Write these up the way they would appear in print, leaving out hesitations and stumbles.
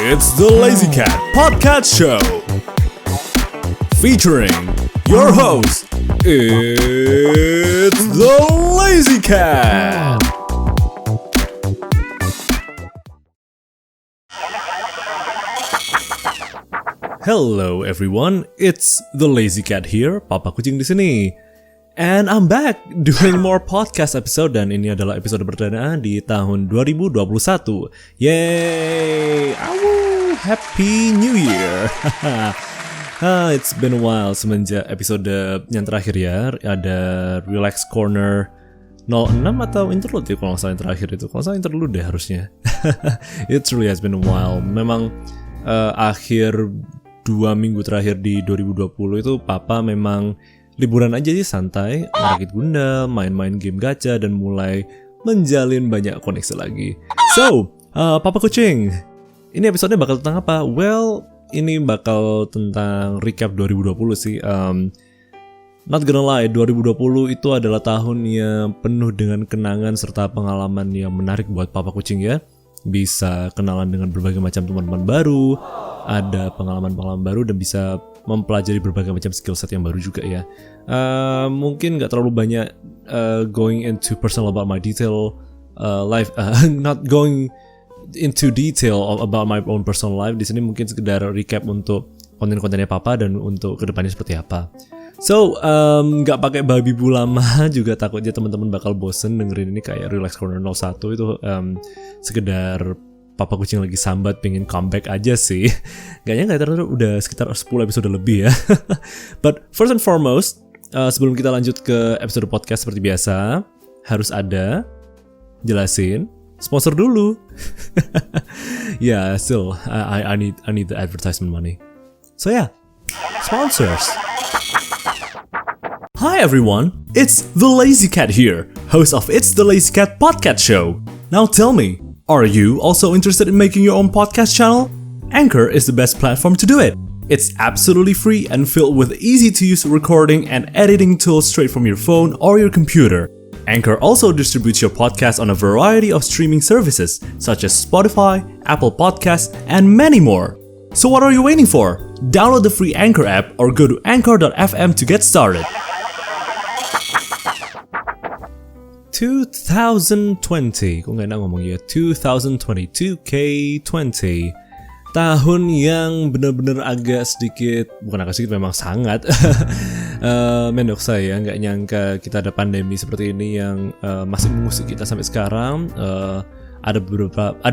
It's the Lazy Cat Podcast Show, featuring your host, it's the Lazy Cat. Hello everyone, it's the Lazy Cat here, Papa Kucing di sini. And I'm back doing more podcast episode, dan ini adalah episode perdana di tahun 2021. Yay! Awoo! Happy New Year! It's been a while semenjak episode yang terakhir ya. Ada Relax Corner 06 atau interlude ya kalau nggak salah yang terakhir itu. Kalau nggak salah interlude deh harusnya. It really has been a while. Memang akhir 2 minggu terakhir di 2020 itu Papa memang liburan aja sih, santai, merakit gundal, main-main game gacha, dan mulai menjalin banyak koneksi lagi. So, Papa Kucing, ini episode-nya bakal tentang apa? Well, ini bakal tentang recap 2020 sih. Not gonna lie, 2020 itu adalah tahun yang penuh dengan kenangan serta pengalaman yang menarik buat Papa Kucing ya. Bisa kenalan dengan berbagai macam teman-teman baru, ada pengalaman-pengalaman baru, dan bisa mempelajari berbagai macam skill set yang baru juga ya. Mungkin nggak terlalu banyak going into personal about my detail life, not going into detail about my own personal life. Di sini mungkin sekedar recap untuk konten-kontennya Papa dan untuk kedepannya seperti apa. So, nggak pakai babi bu lama juga, takutnya teman-teman bakal bosen dengerin ini kayak Relax Corner 01 itu sekedar Papa Kucing lagi sambat pengen comeback aja sih. Kayaknya ternyata udah sekitar 10 episode lebih ya. But first and foremost, sebelum kita lanjut ke episode podcast seperti biasa, harus ada jelasin sponsor dulu. Yeah, still I need the advertisement money. So yeah, sponsors. Hi everyone, it's the Lazy Cat here, host of It's the Lazy Cat Podcast Show. Now tell me, are you also interested in making your own podcast channel? Anchor is the best platform to do it. It's absolutely free and filled with easy-to-use recording and editing tools straight from your phone or your computer. Anchor also distributes your podcast on a variety of streaming services such as Spotify, Apple Podcasts, and many more. So what are you waiting for? Download the free Anchor app or go to anchor.fm to get started. 2020, kok gak enak ngomong ya, 2022K20, tahun yang benar-benar agak sedikit, bukan agak sedikit, memang sangat mendok saya, gak nyangka kita ada pandemi seperti ini yang masih mengusik kita sampai sekarang. Ada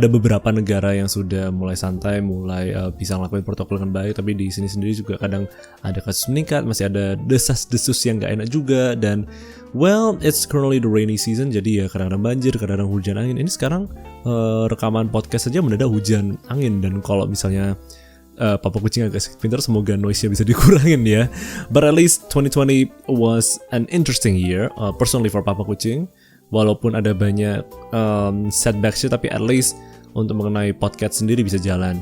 beberapa negara yang sudah mulai santai, mulai bisa ngelakuin protokol dengan baik, tapi di sini sendiri juga kadang ada kasus meningkat, masih ada desas-desus yang gak enak juga, dan well, it's currently the rainy season, jadi ya kadang-kadang banjir, kadang-kadang hujan angin. Ini sekarang rekaman podcast saja mendadak hujan angin, dan kalau misalnya Papa Kucing agak pintar, semoga noise-nya bisa dikurangin ya. But at least 2020 was an interesting year, personally for Papa Kucing. Walaupun ada banyak setbacks-nya, tapi at least untuk mengenai podcast sendiri bisa jalan.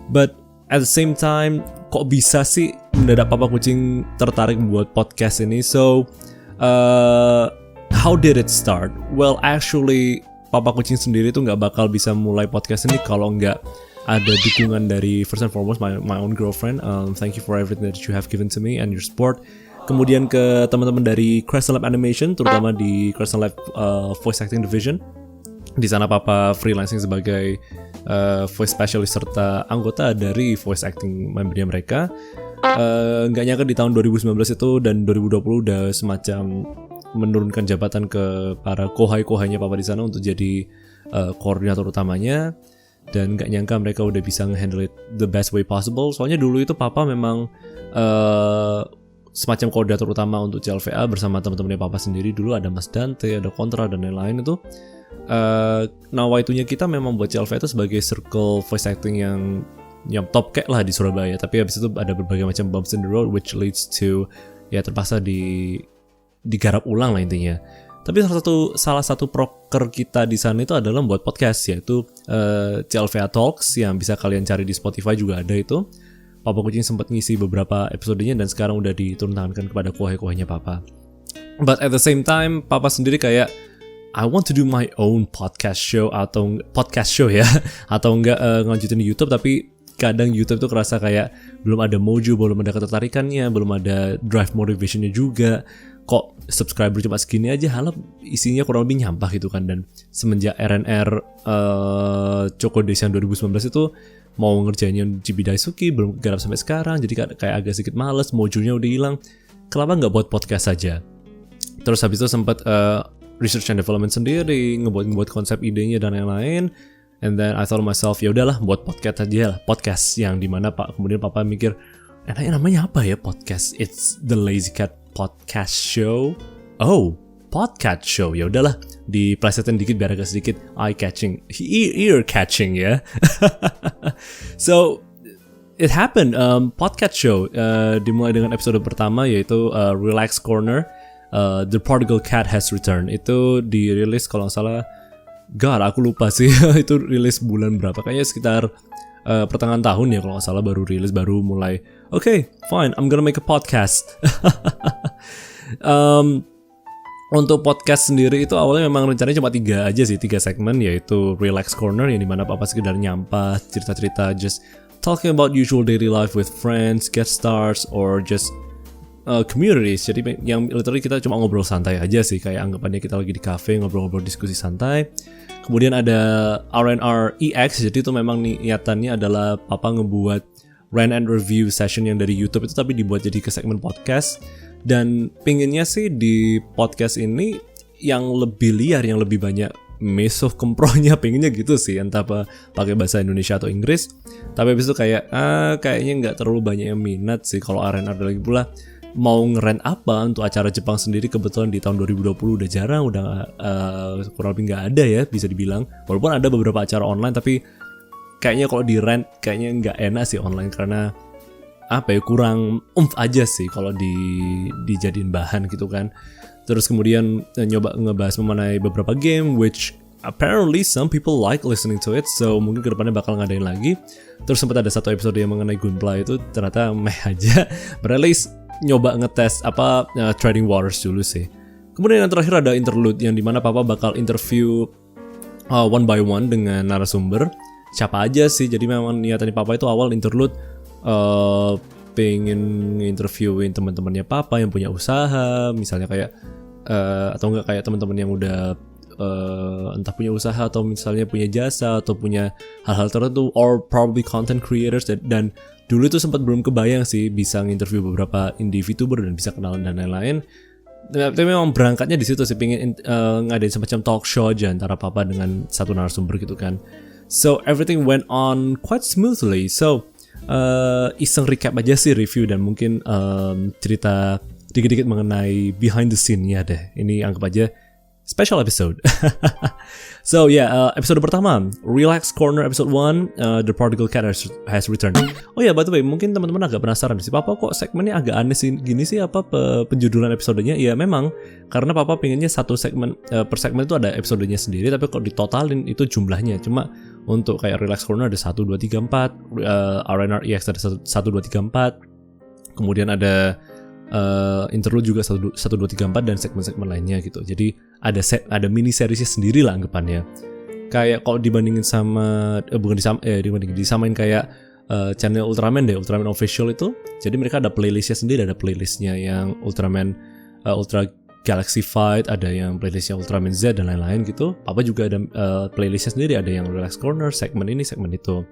But at the same time, kok bisa sih mendadak Papa Kucing tertarik buat podcast ini? So, how did it start? Well, actually, Papa Kucing sendiri tuh nggak bakal bisa mulai podcast ini kalau nggak ada dukungan dari, first and foremost, my own girlfriend. Thank you for everything that you have given to me and your support. Kemudian ke teman-teman dari Crescent Lab Animation, terutama di Crescent Lab Voice Acting Division. Di sana Papa freelancing sebagai voice specialist serta anggota dari voice acting membernya mereka. Nggak nyangka di tahun 2019 itu dan 2020 udah semacam menurunkan jabatan ke para kohai-kohainya Papa di sana untuk jadi koordinator utamanya. Dan nggak nyangka mereka udah bisa nge-handle it the best way possible. Soalnya dulu itu Papa memang semacam koordinator utama untuk CLVA bersama teman-temannya Papa sendiri. Dulu ada Mas Dante, ada Kontra, dan lain-lain itu. Nawaitunya kita memang buat CLVA itu sebagai circle voice acting yang top kayak lah di Surabaya. Tapi habis itu ada berbagai macam bumps in the road which leads to ya terpaksa digarap ulang lah intinya. Tapi salah satu proker kita di sana itu adalah membuat podcast, yaitu CLVA Talks yang bisa kalian cari di Spotify juga ada itu. Papa Kucing sempat ngisi beberapa episodenya dan sekarang udah diturun tangankan kepada kohai-kohainya Papa. But at the same time, Papa sendiri kayak I want to do my own podcast show ya, atau enggak ngelanjutin di YouTube, tapi kadang YouTube tuh kerasa kayak belum ada mojo, belum ada ketertarikannya, belum ada drive motivationnya juga. Kok subscriber cuma segini aja, halah isinya kurang lebih nyampah gitu kan. Dan semenjak RNR Choco Days yang 2019 itu mau ngerjainnya Chibi Daisuki belum garap sampai sekarang, jadi kayak agak sedikit males, mojonya udah hilang. Kenapa nggak buat podcast saja? Terus habis itu sempat research and development sendiri, ngebuat konsep idenya dan lain-lain. And then I thought to myself, ya udahlah buat podcast aja lah, podcast yang dimana kemudian papa mikir, enaknya namanya apa ya podcast? It's the Lazy Cat Podcast Show. Oh, podcast show. Ya udahlah, diplesetin dikit biar agak sedikit eye catching, ear catching ya. So it happened. Podcast show dimulai dengan episode pertama yaitu Relax Corner. The Prodigal Cat Has Returned. Itu dirilis kalau nggak salah, aku lupa sih itu rilis bulan berapa, kayaknya sekitar pertengahan tahun ya kalau nggak salah, baru rilis, baru mulai okay, fine, I'm gonna make a podcast. Untuk podcast sendiri itu awalnya memang rencananya cuma 3 segmen, yaitu Relax Corner yang dimana papa sekedar nyampah cerita-cerita, just talking about usual daily life with friends, guest stars, or just communities. Jadi yang literally kita cuma ngobrol santai aja sih, kayak anggapannya kita lagi di cafe ngobrol-ngobrol diskusi santai. Kemudian ada R&R EX, jadi itu memang niatannya adalah papa ngebuat rant and review session yang dari YouTube itu tapi dibuat jadi ke segmen podcast. Dan pinginnya sih di podcast ini yang lebih liar, yang lebih banyak mesov kempronya, pinginnya gitu sih, entah apa pakai bahasa Indonesia atau Inggris. Tapi habis itu kayak kayaknya nggak terlalu banyak yang minat sih kalau R&R. Lagi pula mau ngerent apa untuk acara Jepang sendiri, kebetulan di tahun 2020 udah jarang, udah kurang lebih nggak ada ya bisa dibilang. Walaupun ada beberapa acara online, tapi kayaknya kalau di rent kayaknya nggak enak sih online, karena kurang aja sih kalau dijadiin bahan gitu kan. Terus kemudian nyoba ngebahas mengenai beberapa game which apparently some people like listening to it, so mungkin kedepannya bakal ngadain lagi. Terus sempat ada satu episode yang mengenai Gunpla, itu ternyata meh aja. Berlelis nyoba ngetes Trading Waters dulu sih. Kemudian yang terakhir ada interlude yang dimana papa bakal interview one by one dengan narasumber siapa aja sih. Jadi memang niatan papa itu awal interlude pengen interviewin teman-temannya papa yang punya usaha, misalnya kayak atau enggak kayak teman-teman yang udah entah punya usaha atau misalnya punya jasa atau punya hal-hal tertentu, or probably content creators. Dan dulu itu sempat belum kebayang sih bisa nginterview beberapa indie VTuber dan bisa kenalan dan lain-lain. Tapi memang berangkatnya di situ sih, pengen ngadain semacam talk show aja antara papa dengan satu narasumber gitu kan. So everything went on quite smoothly. So iseng recap aja sih review dan mungkin cerita dikit-dikit mengenai behind the scene-nya deh. Ini anggap aja special episode. So episode pertama, Relax Corner episode 1, The Prodigal Cat has Returned. Oh ya, by the way, mungkin teman-teman agak penasaran sih, papa kok segmennya agak aneh sih gini sih, apa penjudulan episodenya? Ya memang karena papa pengennya satu segmen per segmen itu ada episodenya sendiri, tapi kalau ditotalin itu jumlahnya cuma untuk kayak Relax Corner ada 1, 2, 3, 4, R&R EX ada 1, 2, 3, 4, kemudian ada interlude juga 1, 2, 3, 4 dan segmen-segmen lainnya gitu. Jadi ada mini seriesnya sendiri lah anggapannya. Kayak kalau dibandingin sama disamain kayak channel Ultraman deh, Ultraman Official itu. Jadi mereka ada playlistnya sendiri, ada playlistnya yang Ultraman Ultra Galaxy Fight, ada yang playlistnya Ultraman Z dan lain-lain gitu. Papa juga ada playlistnya sendiri, ada yang Relax Corner, segmen ini, segmen itu.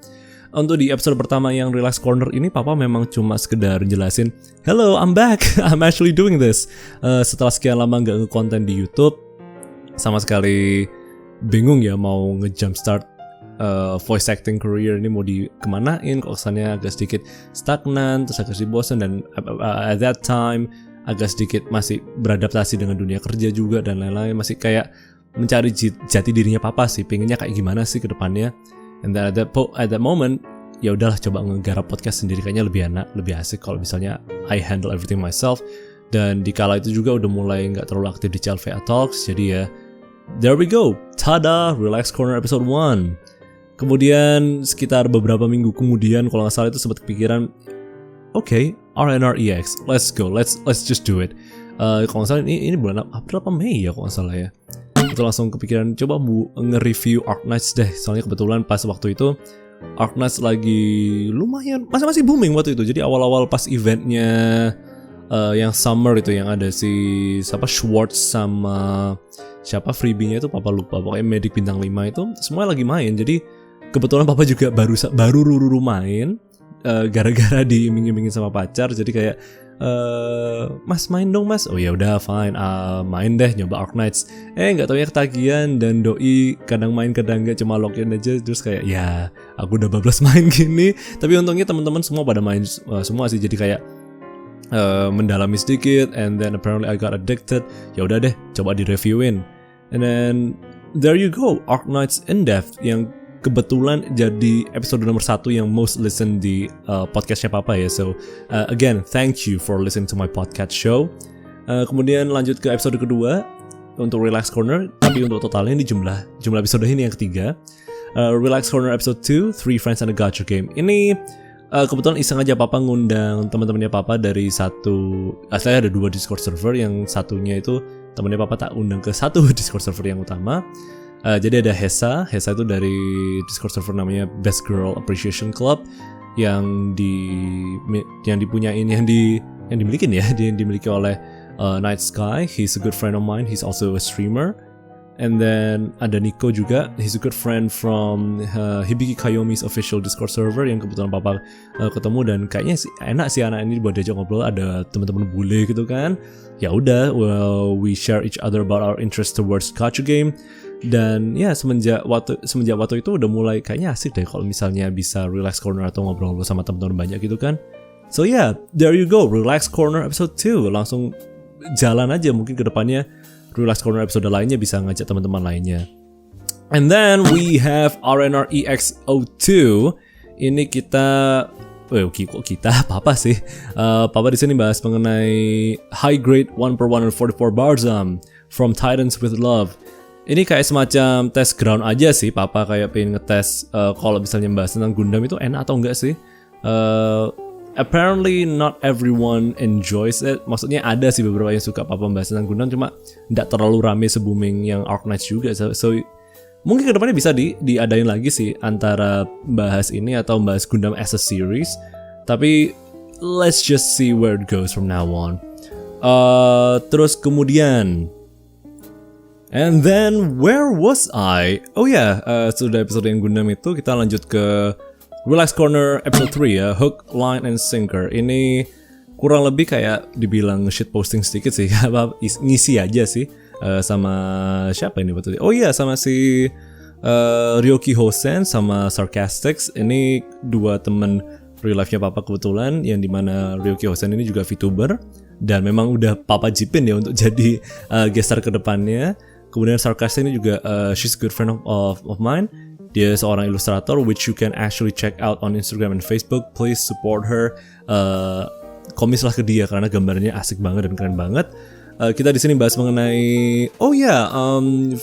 Untuk di episode pertama yang Relax Corner ini, papa memang cuma sekedar jelasin, hello, I'm back, I'm actually doing this. Setelah sekian lama nggak nge-konten di YouTube, sama sekali bingung ya mau nge-jumpstart voice acting career ini mau dikemanain, kok kesannya agak sedikit stagnan, terus agak sedikit bosan, dan at that time agak sedikit masih beradaptasi dengan dunia kerja juga dan lain-lain, masih kayak mencari jati dirinya papa sih, pengennya kayak gimana sih ke depannya. And then at that moment, ya udahlah coba ngegarap podcast sendiri, kayaknya lebih enak, lebih asik kalau misalnya I handle everything myself. Dan di kala itu juga udah mulai nggak terlalu aktif di CLVA Talks, jadi ya there we go, tada, Relax Corner episode 1. Kemudian sekitar beberapa minggu kemudian kalau nggak salah itu sempat kepikiran, okay, R&R EX, let's go, let's just do it. Kalau nggak salah ini bulan April apa Mei ya kalau nggak salah ya. itu langsung kepikiran coba nge-review Arknights deh. Soalnya kebetulan pas waktu itu Arknights lagi lumayan masih booming waktu itu. Jadi awal-awal pas eventnya yang summer itu yang ada si siapa Schwartz sama siapa freebie-nya itu papa lupa. Pokoknya Medic bintang 5 itu semua lagi main. Jadi kebetulan papa juga baru main gara-gara diiming-imingin sama pacar. Jadi kayak mas main dong mas. Oh ya udah fine, main deh nyoba Arknights. Nggak taunya ketagihan dan doi kadang main kadang nggak, cuma login aja. Terus kayak ya aku udah bablas main gini. Tapi untungnya teman-teman semua pada main semua sih. Jadi kayak mendalami sedikit, and then apparently I got addicted. Ya udah deh coba di-reviewin. And then there you go, Arknights in depth yang kebetulan jadi episode nomor 1 yang most listen di podcastnya Papa ya. So again, thank you for listening to my podcast show. Kemudian lanjut ke episode kedua untuk Relax Corner, tapi untuk totalnya ini jumlah episode ini yang ketiga. Relax Corner episode 2, 3 Friends and a Gacha Game. Ini kebetulan iseng aja Papa ngundang teman-temannya Papa dari saya ada 2 Discord server, yang satunya itu temannya Papa tak undang ke satu Discord server yang utama. Jadi ada Hesa itu dari Discord server namanya Best Girl Appreciation Club yang dimilikin ya, dimiliki oleh Night Sky. He's a good friend of mine. He's also a streamer. And then ada Nico juga. He's a good friend from Hibiki Kayomi's official Discord server yang kebetulan Papa ketemu, dan kayaknya enak sih anak ini buat diajak ngobrol. Ada teman-teman bule gitu kan. Ya udah, well, we share each other about our interest towards gacha game. Dan ya semenjak waktu itu udah mulai kayaknya asik deh kalau misalnya bisa Relax Corner atau ngobrol sama teman-teman banyak gitu kan. So yeah, there you go, Relax Corner episode 2. Langsung jalan aja, mungkin ke depannya Relax Corner episode lainnya bisa ngajak teman-teman lainnya. And then we have RNR EX02. Ini Papa sih. Papa di sini bahas mengenai High Grade 1/144 Barzam from Titans with Love. Ini kayak semacam tes ground aja sih. Papa kayak pengen ngetes kalau misalnya bahas tentang Gundam itu enak atau enggak sih. Apparently not everyone enjoys it. Maksudnya ada sih beberapa yang suka Papa membahas tentang Gundam, cuma tidak terlalu rame se-booming yang Arknights juga. So mungkin kedepannya bisa diadain lagi sih antara bahas ini atau bahas Gundam as a series. Tapi let's just see where it goes from now on. Terus kemudian, and then where was I? Oh ya, sudah episode yang Gundam itu kita lanjut ke Relax Corner episode 3 ya, Hook, Line, and Sinker. Ini kurang lebih kayak dibilang shit posting sedikit sih, ngisi aja sih sama siapa ini betul? Oh iya, sama si Ryoki Hosen sama Sarcastics. Ini 2 temen real life-nya Papa kebetulan, yang dimana Ryoki Hosen ini juga VTuber dan memang udah Papa jipin ya untuk jadi guest star ke depannya. Kemudian Sarcastics ini juga she's a good friend of mine. Dia seorang ilustrator which you can actually check out on Instagram and Facebook. Please support her. Komislah ke dia karena gambarnya asik banget dan keren banget. Kita di sini bahas mengenai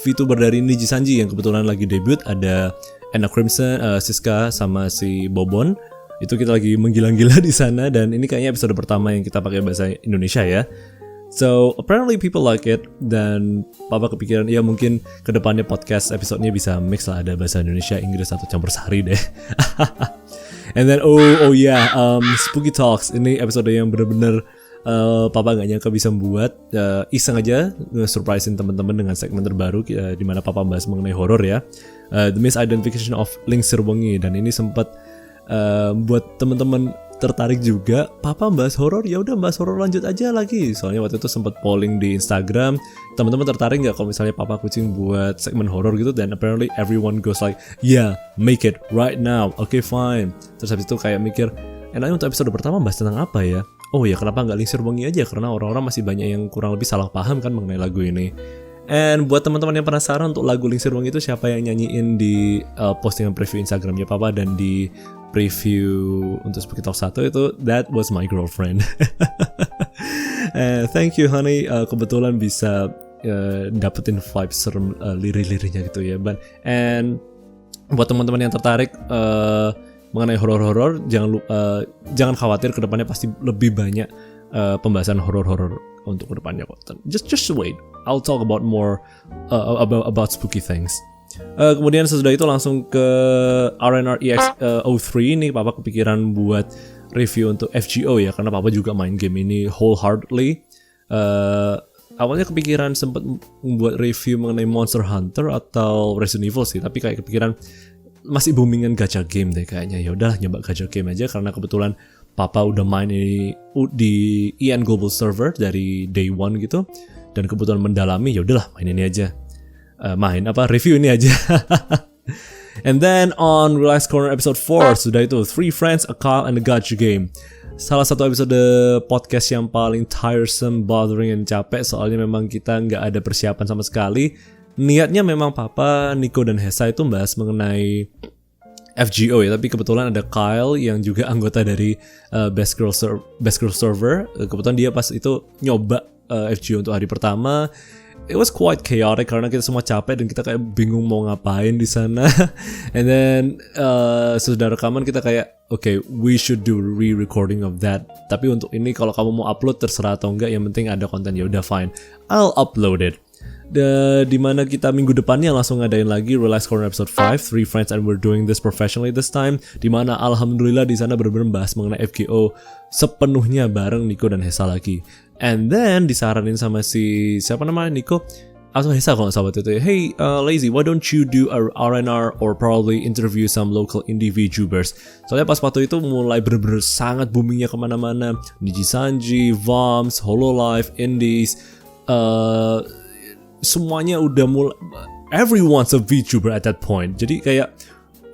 VTuber dari Niji Sanji yang kebetulan lagi debut. Ada Anna Crimson, Siska sama si Bobon. Itu kita lagi menggila-gila di sana, dan ini kayaknya episode pertama yang kita pakai bahasa Indonesia ya. So apparently people like it, dan Papa kepikiran ya mungkin kedepannya podcast episodenya bisa mix lah, ada bahasa Indonesia, Inggris atau campur sari deh. And then Spooky Talks, ini episode yang bener-bener Papa gak nyangka bisa membuat, iseng aja nge-surprisein teman-teman dengan segmen terbaru di mana Papa bahas mengenai horor ya, The Misidentification of Lingsir Wengi. Dan ini sempat buat teman-teman tertarik juga, Papa bahas horor, ya udah bahas horor lanjut aja lagi. Soalnya waktu itu sempat polling di Instagram, teman-teman tertarik nggak kalau misalnya Papa kucing buat segmen horor gitu, dan apparently everyone goes like, yeah, make it right now, okay fine. Terus habis itu kayak mikir, enaknya untuk episode pertama bahas tentang apa ya? Oh ya, kenapa nggak Lingsir Wengi aja? Karena orang-orang masih banyak yang kurang lebih salah paham kan mengenai lagu ini. And buat teman-teman yang penasaran untuk lagu Lingsir Wengi itu siapa yang nyanyiin di postingan preview Instagramnya Papa dan di preview untuk Spooky Talk 1 itu, that was my girlfriend. Thank you honey, kebetulan bisa dapetin vibes serem lirik-liriknya gitu ya. And buat teman-teman yang tertarik mengenai horor-horor, jangan khawatir, kedepannya pasti lebih banyak pembahasan horor-horor untuk kedepannya kok. Just wait, I'll talk about more about spooky things. Kemudian sesudah itu langsung ke RNR EX03 nih, papa kepikiran buat review untuk FGO ya, karena papa juga main game ini wholeheartedly. Awalnya kepikiran sempat membuat review mengenai Monster Hunter atau Resident Evil sih, tapi kayak kepikiran masih boomingan gacha game deh kayaknya. Ya udahlah nyoba gacha game aja, karena kebetulan papa udah main ini di EN Global Server dari day one gitu, dan kebetulan mendalami, ya udahlah main ini aja. Review ini aja. And then on Relax Corner episode 4 sudah itu 3 Friends, a Call, and a Gacha Game. Salah satu episode podcast yang paling tiresome, bothering, dan capek, soalnya memang kita nggak ada persiapan sama sekali. Niatnya memang papa, Nico, dan Hesa itu bahas mengenai FGO ya, tapi kebetulan ada Kyle yang juga anggota dari Best Girl Server. Kebetulan dia pas itu nyoba FGO untuk hari pertama. It was quite chaotic karena kita semua capek dan kita kayak bingung mau ngapain di sana. And then sesudah rekaman kita kayak okay, we should do re-recording of that. Tapi untuk ini kalau kamu mau upload terserah atau enggak, yang penting ada konten, ya udah fine, I'll upload it. Dimana kita minggu depannya langsung ngadain lagi Relax Corner episode 5, 3 Friends and We're Doing This Professionally this time. Dimana alhamdulillah di sana benar-benar bahas mengenai FGO sepenuhnya bareng Nico dan Hesa lagi. And then disaranin sama siapa namanya, Nico atau Hesa kalau sahabat itu, hey Lazy, why don't you do a R&R or probably interview some local indie VTubers. Soalnya pas waktu itu mulai bener-bener sangat boomingnya kemana-mana, Nijisanji, Voms, Hololive, Indies, semuanya udah mulai, everyone's a VTuber at that point. Jadi kayak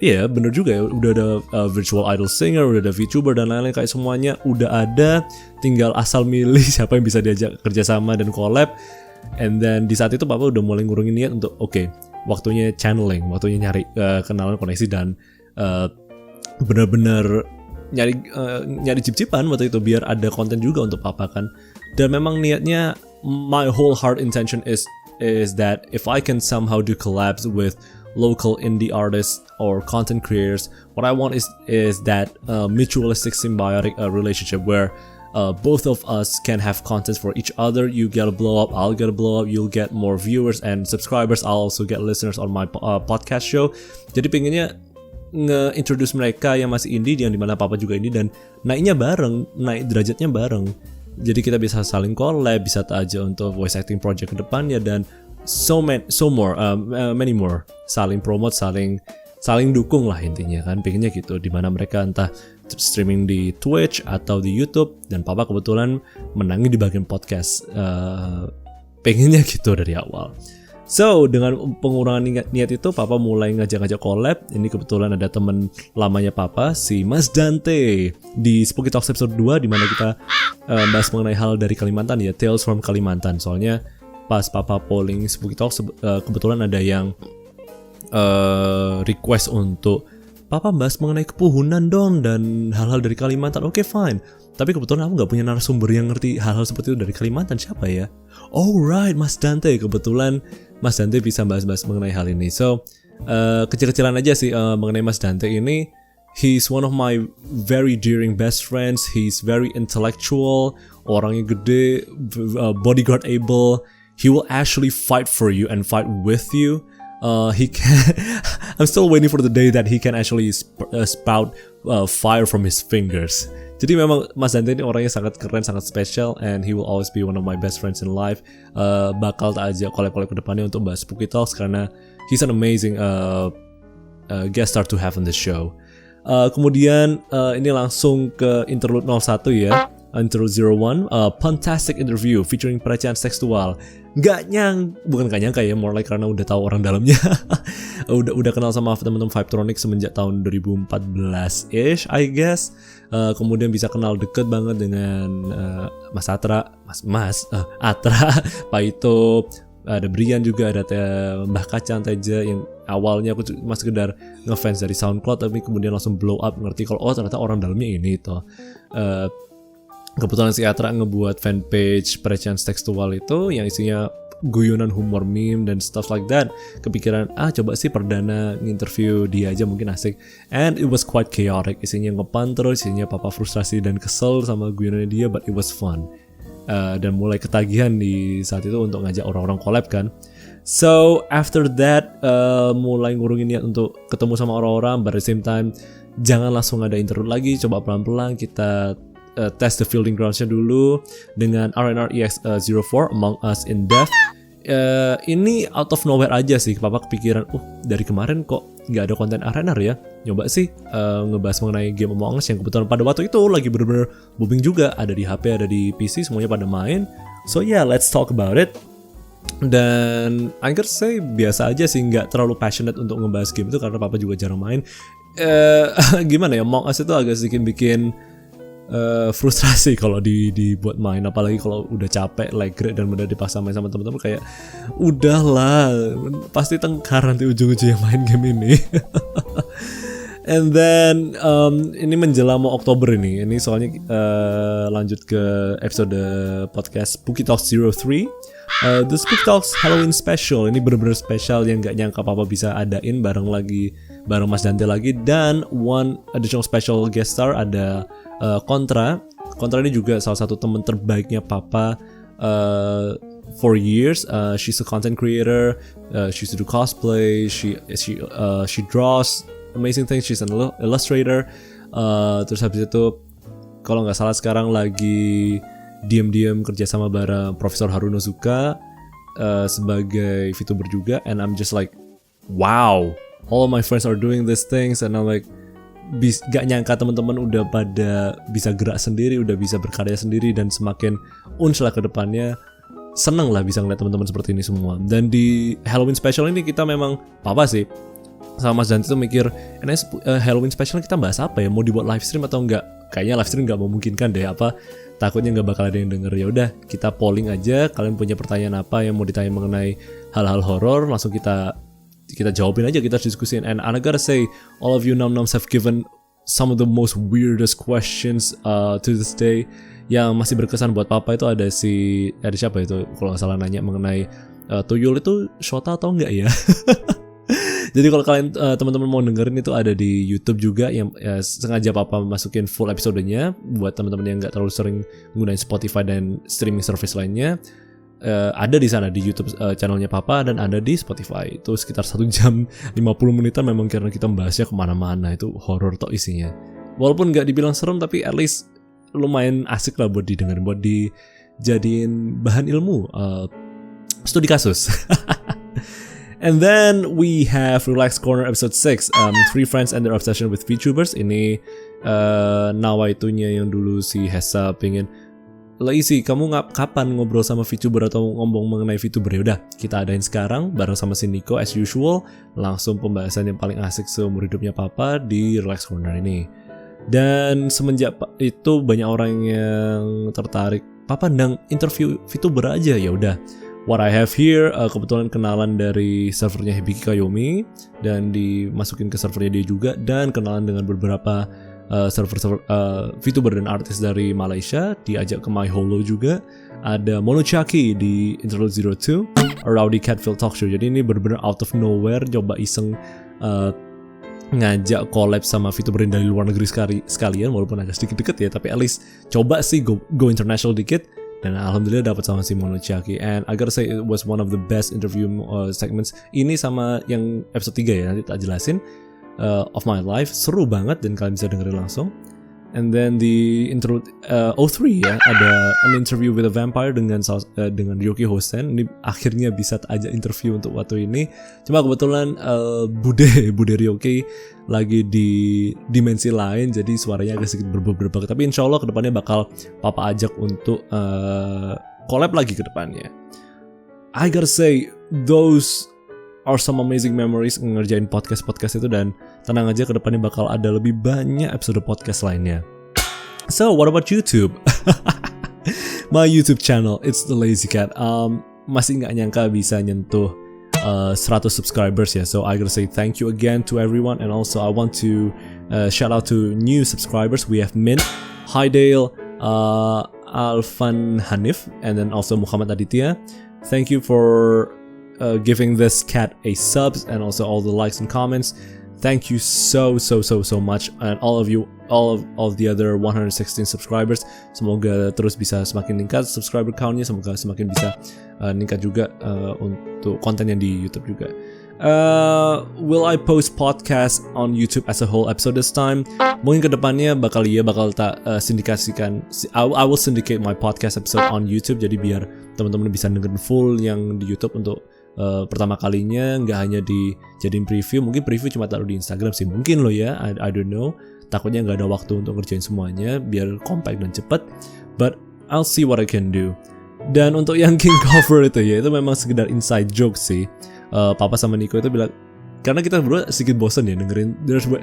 iya, bener juga ya, udah ada virtual idol singer, udah ada VTuber dan lain-lain, kayak semuanya udah ada, tinggal asal milih siapa yang bisa diajak kerjasama dan collab. And then di saat itu papa udah mulai ngurungin niat untuk okay, waktunya channeling, waktunya nyari kenalan, koneksi, dan bener-bener nyari cip-cipan waktu itu biar ada konten juga untuk papa kan. Dan memang niatnya, my whole heart intention is that if I can somehow do collabs with local indie artists or content creators, what I want is that mutualistic symbiotic relationship where both of us can have content for each other. You get a blow up, I'll get a blow up, you'll get more viewers and subscribers, I'll also get listeners on my podcast show. Jadi pengennya nge-introduce mereka yang masih indie, yang dimana papa juga indie, dan naiknya bareng, naik derajatnya bareng. Jadi kita bisa saling collab, bisa aja untuk voice acting project ke depannya, dan many more, saling promote, saling dukung lah intinya kan, pengennya gitu. Dimana mereka entah streaming di Twitch atau di YouTube, dan papa kebetulan menangin di bagian podcast, pengennya gitu dari awal. So dengan pengurangan niat itu, papa mulai ngajak-ngajak collab. Ini kebetulan ada teman lamanya papa, si Mas Dante, di Spooky Talks episode 2, dimana kita bahas mengenai hal dari Kalimantan ya, Tales from Kalimantan. Soalnya pas papa polling Spooky Talks, kebetulan ada yang request untuk papa bahas mengenai kepuhunan dong dan hal-hal dari Kalimantan. Oke, fine. Tapi kebetulan aku gak punya narasumber yang ngerti hal-hal seperti itu dari Kalimantan. Siapa ya? Oh right, Mas Dante. Kebetulan Mas Dante bisa bahas-bahas mengenai hal ini. So kecil-kecilan aja sih mengenai Mas Dante ini. He's one of my very dearing best friends. He's very intellectual, orangnya gede, bodyguard able. He will actually fight for you and fight with you. He can. I'm still waiting for the day that he can actually spout fire from his fingers. Jadi memang Mas Dante ini orangnya sangat keren, sangat special, and he will always be one of my best friends in life. Bakal tak aja collab-collab ke depannya untuk bahas Spooky Talks, karena he's an amazing guest star to have on the show. Kemudian ini langsung ke interlude 01 ya. Interlude 01, fantastic interview featuring pelecehan seksual. Bukan gak nyangka ya, more like karena udah tahu orang dalamnya. udah kenal sama teman-teman Vibetronic semenjak tahun 2014-ish, I guess. Kemudian bisa kenal deket banget dengan Mas Atra, Atra, Pak Ito, ada Brian juga, ada Mbah Kacang, Teja, yang awalnya aku cuma sekedar ngefans dari SoundCloud, tapi kemudian langsung blow up, ngerti kalau ternyata orang dalamnya ini toh. Kebetulan si Atra ngebuat fanpage pelecehan seksual itu yang isinya guyonan, humor, meme, dan stuff like that. Kepikiran, coba sih perdana nginterview dia aja, mungkin asik. And it was quite chaotic, isinya ngepan terus, isinya papa frustrasi dan kesel sama guyonannya dia, but it was fun. dan mulai ketagihan di saat itu untuk ngajak orang-orang collab kan. So after that mulai ngurungin niat untuk ketemu sama orang-orang, but at the same time jangan langsung ada interlude lagi, coba pelan-pelan kita test the fielding grounds-nya dulu dengan RNR EX04 Among Us in Death. Ini out of nowhere aja sih, papa kepikiran, dari kemarin kok nggak ada konten RNR ya, nyoba sih ngebahas mengenai game Among Us yang kebetulan pada waktu itu lagi bener-bener booming juga, ada di HP, ada di PC, semuanya pada main. So yeah, let's talk about it. Dan I guess say biasa aja sih, nggak terlalu passionate untuk ngebahas game itu karena papa juga jarang main. Gimana ya, Among Us itu agak sedikit bikin frustrasi kalau dibuat main, apalagi kalau udah capek like dan benar dipaksa main sama teman-teman, kayak udahlah pasti tengkar nanti ujung-ujung yang main game ini. And then ini menjelang mau Oktober ini soalnya lanjut ke episode podcast Spooky Talks 03. The Spooky Talks Halloween Special ini bener-bener spesial yang gak nyangka papa bisa adain bareng Mas Dante lagi, dan one additional special guest star ada Kontra ini juga salah satu teman terbaiknya papa for years. She's a content creator, she used to do cosplay, she draws amazing things, she's an illustrator. Terus habis itu kalau nggak salah sekarang lagi diam-diam kerja sama bareng Profesor Haruno Zuka sebagai VTuber juga, and I'm just like wow, all my friends are doing these things, and I'm like gak nyangka teman-teman udah pada bisa gerak sendiri, udah bisa berkarya sendiri, dan semakin uns lah ke depannya. Seneng lah bisa ngeliat teman-teman seperti ini semua. Dan di Halloween special ini kita memang papa sih sama Mas Dante tuh mikir, Halloween special kita bahas apa ya, mau dibuat live stream atau enggak? Kayaknya live stream gak memungkinkan deh, takutnya nggak bakal ada yang denger. Ya udah, kita polling aja, kalian punya pertanyaan apa yang mau ditanya mengenai hal-hal horor, langsung kita jawabin aja, kita diskusin. And I gotta say, all of you nom-noms have given some of the most weirdest questions to this day. Yang masih berkesan buat papa itu ada siapa itu kalau nggak salah nanya mengenai tuyul itu Shota atau enggak ya. Jadi kalau kalian teman-teman mau dengerin itu ada di YouTube juga, yang sengaja papa masukin full episodenya buat teman-teman yang nggak terlalu sering menggunakan Spotify dan streaming service lainnya. Ada di sana di YouTube channelnya papa, dan ada di Spotify. Itu sekitar 1 jam 50 menitan memang, karena kita membahasnya kemana-mana, itu horror tok isinya. Walaupun nggak dibilang serem, tapi at least lumayan asik lah buat didengerin, buat dijadiin bahan ilmu studi kasus. And then we have Relax Corner episode 6, 3 friends and their obsession with VTubers. Ini nawaitunya yang dulu si Hesa pengen, Lazy, kamu kapan ngobrol sama VTuber atau ngomong mengenai VTuber? Yaudah, kita adain sekarang bareng sama si Nico as usual. Langsung pembahasan yang paling asik seumur hidupnya papa di Relax Corner ini. Dan semenjak itu banyak orang yang tertarik, papa ndang interview VTuber aja. Ya udah, what I have here kebetulan kenalan dari servernya Hibiki Kayomi, dan dimasukin ke servernya dia juga, dan kenalan dengan beberapa server VTuber dan artis dari Malaysia, diajak ke My Holo juga. Ada Monochaki di Interlude 02, A Rowdy Catfield Talk Show. Jadi ini bener-bener out of nowhere, coba iseng ngajak collab sama VTuber dari luar negeri sekalian, walaupun agak sedikit deket ya, tapi at least coba sih go international dikit. Dan alhamdulillah dapat sama si Monochaki, and I gotta say it was one of the best interview segments. Ini sama yang episode 3 ya, nanti tak jelasin. Of My Life, seru banget dan kalian bisa dengerin langsung. And then di interlude 03 ya, ada an interview with a vampire dengan Ryoki Hosen. Ini akhirnya bisa ajak interview untuk waktu ini. Cuma kebetulan Bude Ryoki lagi di dimensi lain, jadi suaranya agak sedikit berbeda. Tapi insya Allah kedepannya bakal papa ajak untuk collab lagi kedepannya. I gotta say, those are some amazing memories ngerjain podcast itu, dan tenang aja kedepannya bakal ada lebih banyak episode podcast lainnya. So what about YouTube? My YouTube channel, it's The Lazy Cat. Masih nggak nyangka bisa nyentuh 100 subscribers ya. So I gotta say thank you again to everyone, and also I want to shout out to new subscribers. We have Mint, Hydale, Alfan Hanif, and then also Muhammad Aditya. Thank you for giving this cat a subs, and also all the likes and comments. thank you so much, and all of the other 116 subscribers. Semoga terus bisa semakin meningkat subscriber count-nya, semoga semakin bisa meningkat juga untuk konten yang di YouTube juga. Will I post podcast on YouTube as a whole episode this time? Mungkin kedepannya bakal tak sindikasikan. I will syndicate my podcast episode on YouTube, jadi biar teman-teman bisa dengerin full yang di YouTube untuk pertama kalinya, nggak hanya dijadiin preview. Mungkin preview cuma taruh di Instagram sih, mungkin loh ya, I don't know. Takutnya nggak ada waktu untuk ngerjain semuanya, biar compact dan cepet. But I'll see what I can do. Dan untuk yang King cover itu ya, itu memang sekedar inside joke sih. Papa sama Nico itu bilang, karena kita berdua sedikit bosan ya dengerin.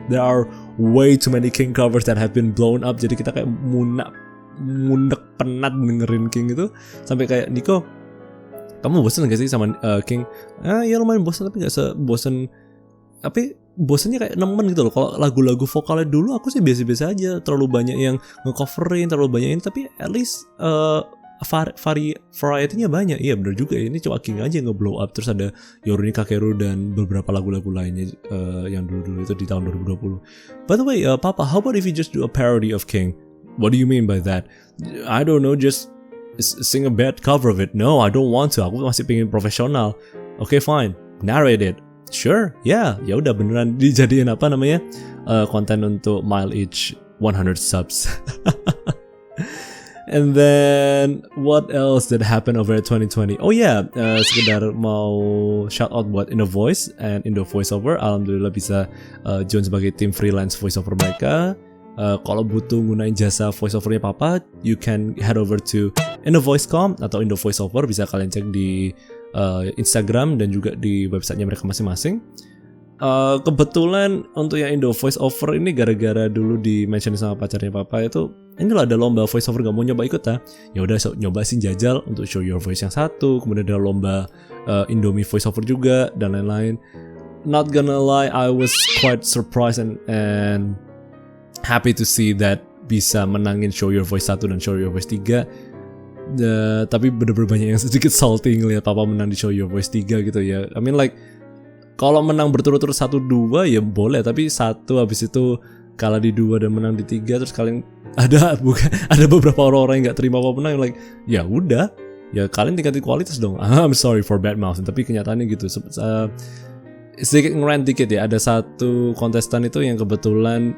There are way too many King covers that have been blown up. Jadi kita kayak mundek penat dengerin King itu, sampai kayak Nico, kamu bosan gak sih sama King? Ya lumayan bosan, tapi gak sebosan. Tapi bosannya kayak nemen gitu loh. Kalau lagu-lagu vokalnya dulu aku sih biasa-biasa aja. Terlalu banyak yang ngecoverin, terlalu banyak ini. Tapi at least variety-nya banyak. Iya bener juga, ini cuma King aja yang nge-blow up. Terus ada Yoruni Kakeru dan beberapa lagu-lagu lainnya yang dulu-dulu itu di tahun 2020. By the way, Papa, how about if you just do a parody of King? What do you mean by that? I don't know, just sing a bad cover of it. No, I don't want to. Aku masih pengen profesional. Okay, fine. Narrate it. Sure. Yeah. Ya udah beneran dijadiin apa namanya? Konten untuk Mile Each 100 subs. And then what else that happened over 2020? Oh yeah, sekedar mau shout out buat Indo Voice and Indo Voiceover. Alhamdulillah bisa join sebagai tim freelance voiceover mereka. Kalau butuh gunain jasa voiceovernya Papa, you can head over to IndoVoice.com atau Indo Voiceover, bisa kalian cek di Instagram dan juga di websitenya mereka masing-masing. Kebetulan untuk yang Indo Voiceover ini gara-gara dulu di mention sama pacarnya Papa itu, ini loh ada lomba voiceover, gak mau nyoba ikut ya udah nyoba sih jajal untuk Show Your Voice yang satu, kemudian ada lomba Indomie voiceover juga dan lain-lain. Not gonna lie, I was quite surprised and happy to see that bisa menangin Show Your Voice 1 dan Show Your Voice 3. Tapi bener-bener banyak yang sedikit salty ngeliat Papa menang di Show Your Voice 3 gitu ya. I mean like, kalau menang berturut-turut 1-2 ya boleh, tapi 1 habis itu kalah di 2 dan menang di 3, terus kalian ada beberapa orang-orang yang gak terima Papa menang, like ya udah, ya kalian tingkatin kualitas dong. I'm sorry for bad mouth, tapi kenyataannya gitu. Sedikit ngerant dikit ya, ada satu kontestan itu yang kebetulan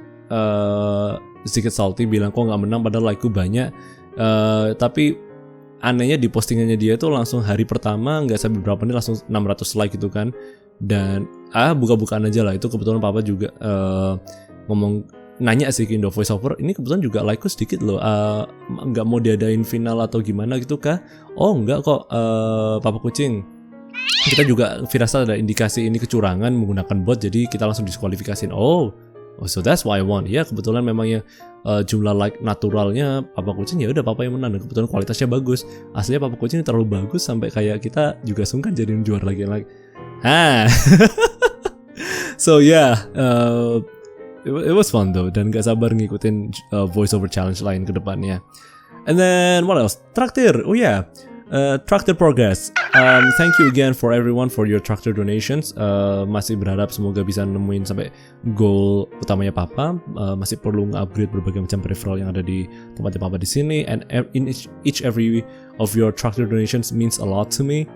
sedikit salty, bilang kok nggak menang padahal like-ku banyak. Tapi anehnya di postingannya dia tuh langsung hari pertama nggak sampai berapa menit langsung 600 like gitu kan. Dan buka-bukaan aja lah, itu kebetulan Papa juga nanya sih ke Indo Voiceover, ini kebetulan juga like-ku sedikit loh, nggak mau diadain final atau gimana gitu kah? Oh enggak kok, Papa Kucing, kita juga firasat ada indikasi ini kecurangan menggunakan bot, jadi kita langsung diskualifikasiin. Oh, so that's why I won. Ya kebetulan memang ya jumlah like naturalnya Papa Kucing, ya udah Papa yang menang. Dan kebetulan kualitasnya bagus. Aslinya Papa Kucing terlalu bagus sampai kayak kita juga sungkan jadi juara lagi. So yeah, it was fun though, dan gak sabar ngikutin voiceover challenge lain ke depannya. And then what else? Traktir. Oh yeah. Traktir progress. Thank you again for everyone for your Traktir donations. Masih berharap semoga bisa nemuin sampai goal utamanya Papa. Masih perlu nge-upgrade berbagai macam peripheral yang ada di tempatnya Papa di sini. And in each every of your Traktir donations means a lot to me.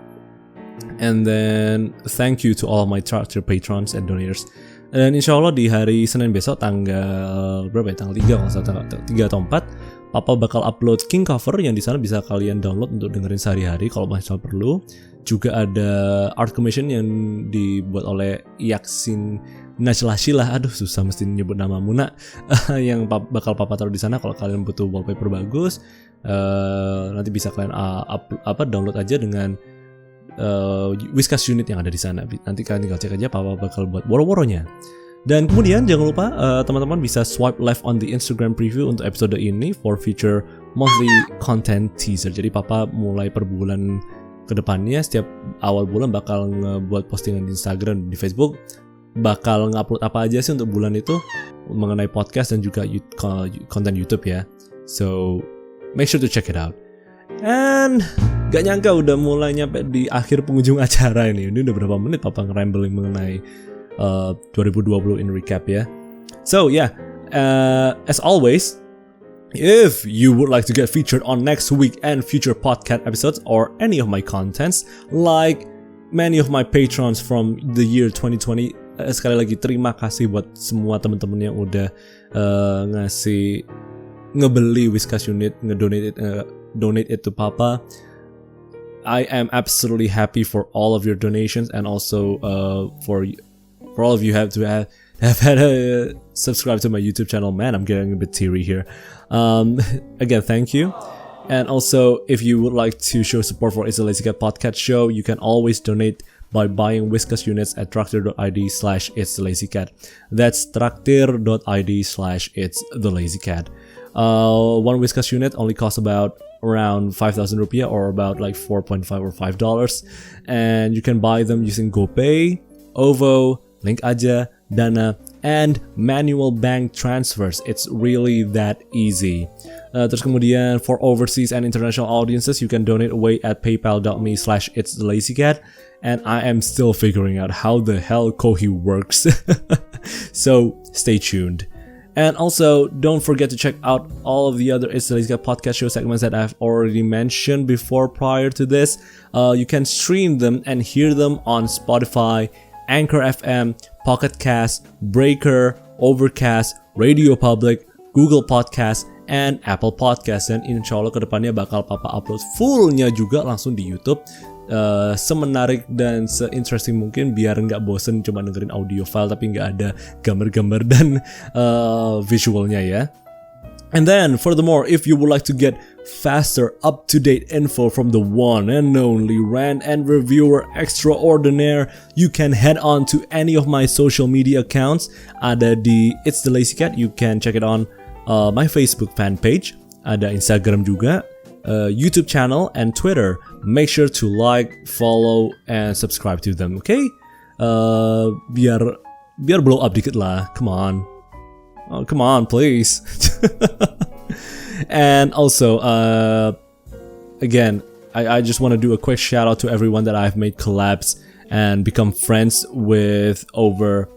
And then thank you to all of my Traktir patrons and donors. Dan insya Allah di hari Senin besok tanggal berapa ya? Tanggal 3 kalau tanggal 3 atau 4. Papa bakal upload King cover yang di sana bisa kalian download untuk dengerin sehari-hari kalau masih perlu. Juga ada art commission yang dibuat oleh Yaksin Najlashilah. Aduh susah mesti nyebut nama Muna. Yang bakal Papa taruh di sana kalau kalian butuh wallpaper bagus. Nanti bisa kalian download aja dengan Whiskas unit yang ada di sana. Nanti kalian tinggal cek aja, Papa bakal buat woro-woronya. Dan kemudian jangan lupa teman-teman bisa swipe left on the Instagram preview untuk episode ini for future monthly content teaser. Jadi Papa mulai per bulan ke depannya setiap awal bulan bakal ngebuat postingan di Instagram, di Facebook, bakal ngupload apa aja sih untuk bulan itu mengenai podcast dan juga konten YouTube ya. So make sure to check it out. And gak nyangka udah mulai nyampe di akhir penghujung acara ini. Ini udah berapa menit Papa ngerambling mengenai 2020 in recap ya. So yeah, as always, if you would like to get featured on next week and future podcast episodes or any of my contents, like many of my patrons from the year 2020, sekali lagi terima kasih buat semua teman-teman yang udah ngebeli Whiskas unit, donate it to Papa. I am absolutely happy for all of your donations, and also for all of you have had a subscribe to my YouTube channel. Man, I'm getting a bit teary here. Again, thank you. And also, if you would like to show support for It's the Lazy Cat podcast show, you can always donate by buying Whiskas units at traktir.id/itsthelazycat. That's traktir.id/itsthelazycat. One Whiskas unit only costs about around 5,000 rupiah, or about like 4.5 or $5, and you can buy them using GoPay, OVO, Link Aja, Dana, and manual bank transfers. It's really that easy. Terus kemudian for overseas and international audiences, you can donate away at paypal.me/itsthelazycat, and I am still figuring out how the hell Kohi works. So stay tuned. And also, don't forget to check out all of the other It's the Lazy Cat podcast show segments that I've already mentioned before prior to this. You can stream them and hear them on Spotify, Anchor FM, Pocket Cast, Breaker, Overcast, Radio Public, Google Podcast, and Apple Podcast. Dan insya Allah kedepannya bakal Papa upload fullnya juga langsung di YouTube. Semenarik dan se-interesting mungkin, biar nggak bosen cuma dengerin audio file tapi nggak ada gambar-gambar dan visualnya ya. And then furthermore, if you would like to get faster, up-to-date info from the one and only rant and reviewer extraordinaire, you can head on to any of my social media accounts. Ada di It's the Lazy Cat, you can check it on my Facebook fan page, ada Instagram juga, YouTube channel, and Twitter. Make sure to like, follow, and subscribe to them, okay? Biar blow up dikit lah, come on. Oh, come on, please. And also, again, I just want to do a quick shout out to everyone that I've made collabs and become friends with over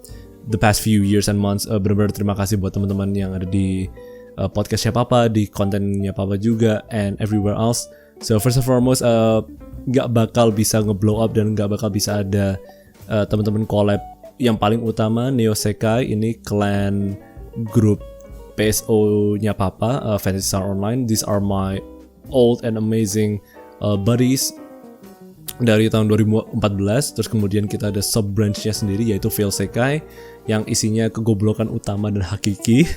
the past few years and months. Benar-benar terima kasih buat teman-teman yang ada di podcastnya Papa, di kontennya Papa juga, and everywhere else. So first and foremost, gak bakal bisa ngeblow up dan gak bakal bisa ada teman-teman collab. Yang paling utama, Neo Sekai, ini clan grup PSO-nya Papa, Fantasy Star Online. These are my old and amazing buddies dari tahun 2014. Terus kemudian kita ada sub-branch-nya sendiri, yaitu Fail Sekai, yang isinya kegoblokan utama dan hakiki.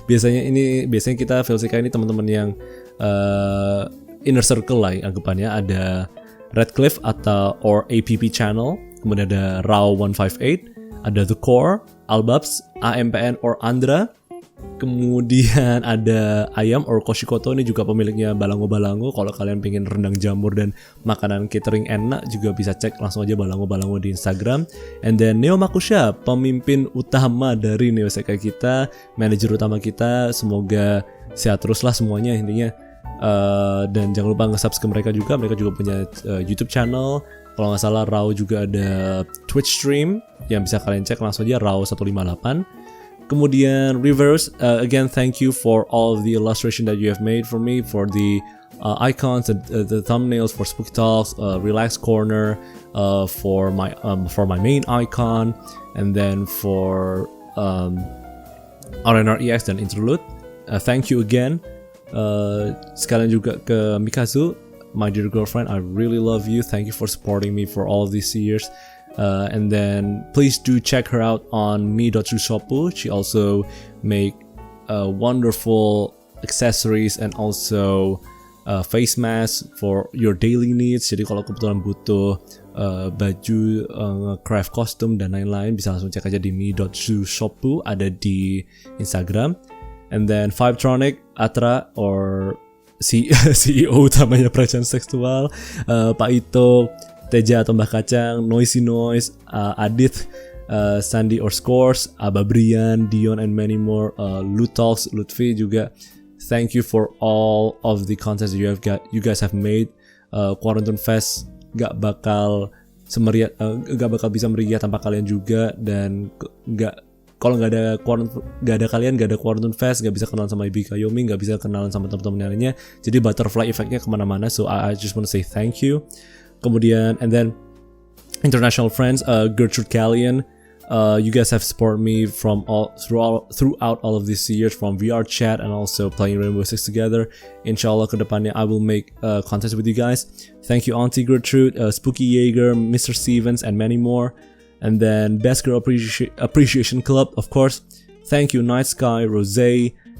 biasanya kita Fail Sekai ini teman-teman yang inner circle lah anggapannya. Ada Redcliffe or APP channel, kemudian ada Rao 158, ada The Core, Albabs, AMPN or Andra, kemudian ada Ayam or Koshikoto, ini juga pemiliknya Balango. Kalau kalian pengen rendang jamur dan makanan catering enak juga bisa cek langsung aja Balango di Instagram. And then Neo Makusha, pemimpin utama dari Neo Sekai kita, manajer utama kita. Semoga sehat terus lah semuanya intinya. Dan jangan lupa nge-subscribe mereka juga punya YouTube channel. Kalau nggak salah Rao juga ada Twitch stream yang bisa kalian cek langsung aja, Rao 158. Kemudian Reverse, again thank you for all of the illustration that you have made for me, for the icons and the thumbnails for Spooky Talks, Relax Corner, for my main icon, and then for RNREX dan Interlude. Thank you again. Sekalian juga ke Mikazu, my dear girlfriend, I really love you. Thank you for supporting me for all of these years. And then please do check her out on mi.shoppu. She also make wonderful accessories and also face masks for your daily needs. Jadi kalau kebetulan butuh baju, craft costume dan lain-lain, bisa langsung cek aja di mi.shoppu, ada di Instagram. And then Vibetronic, Atra or CEO utamanya Pelecehan Seksual, Pak Ito, Teja atau Mbah Kacang, Noisy Noise, Adith, Sandy or Scores, Ababrian, Dion, and many more. Lutalks, Lutfi juga. Thank you for all of the content you guys have made. Quarantine Fest gak bakal semeriah, gak bakal bisa meriah tanpa kalian juga, dan kalau nggak ada kalian, nggak ada Quarantine Fest, nggak bisa kenalan sama Ibi Kayomi, nggak bisa kenalan sama teman-teman lainnya. Jadi butterfly effect-nya kemana-mana. So I just want to say thank you. Kemudian, and then international friends, Gertrude Callian, you guys have supported me throughout all of these years, from VR chat and also playing Rainbow Six together. Inshallah kedepannya I will make content with you guys. Thank you Auntie Gertrude, Spooky Jaeger, Mr. Stevens, and many more. And then Best Girl Appreciation Club, of course. Thank you Night Sky, Rose,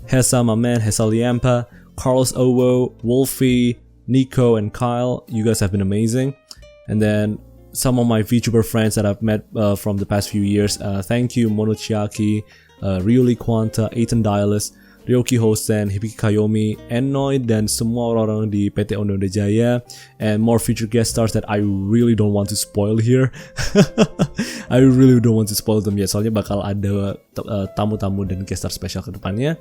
Hesa, my man, Hesa Liampa, Carlos Owo, Wolfie, Nico, and Kyle. You guys have been amazing. And then some of my VTuber friends that I've met from the past few years. Thank you Monochiaki, Ryuli Quanta, Ethan Dialis, Ryoki Hosen, Hibiki Kayomi, Enoid, dan semua orang-orang di PT Onda Jaya, and more future guest stars that I really don't want to spoil here. I really don't want to spoil them yet, soalnya bakal ada tamu-tamu dan guest star spesial ke depannya.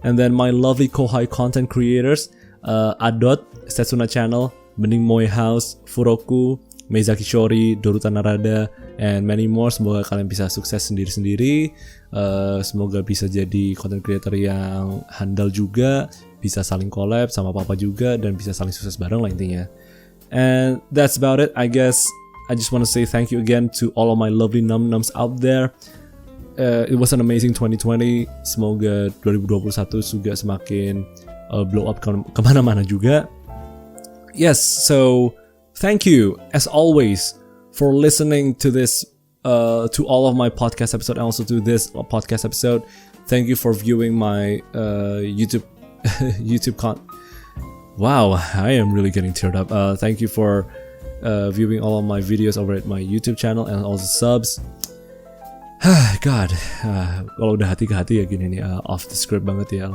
And then my lovely Kohai content creators, Adot, Setsuna Channel, Bening Moe House, Furoku, Meizaki Shori, Doruta Narada, and many more. Semoga kalian bisa sukses sendiri-sendiri. Semoga bisa jadi content creator yang handal juga, bisa saling collab sama papa juga, dan bisa saling sukses bareng lah intinya. And that's about it. I guess I just want to say thank you again to all of my lovely num-nums out there. It was an amazing 2020. Semoga 2021 juga semakin blow up kemana-mana juga. Yes, so thank you as always for listening to this, to all of my podcast episode, and also to this podcast episode. Thank you for viewing my YouTube Wow, I am really getting teared up. Thank you for viewing all of my videos over at my YouTube channel and also subs. God, kalau udah hati ke hati ya gini nih, off the script banget ya.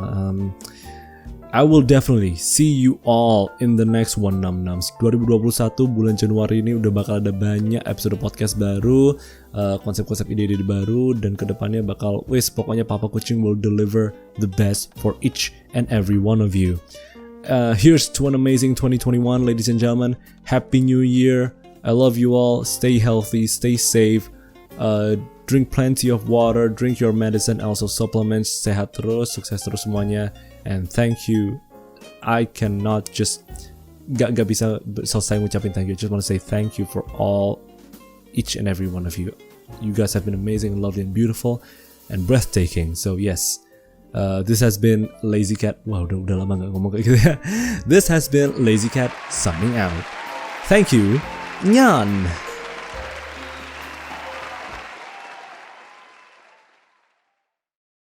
I will definitely see you all in the next 166. 2021 bulan Januari ini udah bakal ada banyak episode podcast baru, konsep-konsep ide-ide baru, dan kedepannya bakal pokoknya Papa Kucing will deliver the best for each and every one of you. Here's to an amazing 2021, ladies and gentlemen. Happy New Year. I love you all. Stay healthy, stay safe. Drink plenty of water, drink your medicine, also supplements. Sehat terus, sukses terus semuanya. And thank you. I cannot just gak bisa selesai ngucapin thank you. I just want to say thank you for each and every one of you. You guys have been amazing, lovely, and beautiful, and breathtaking. So yes, this has been Lazy Cat. Wow, udah lama gak ngomong kayak gitu ya. This has been Lazy Cat signing out. Thank you. Nyan.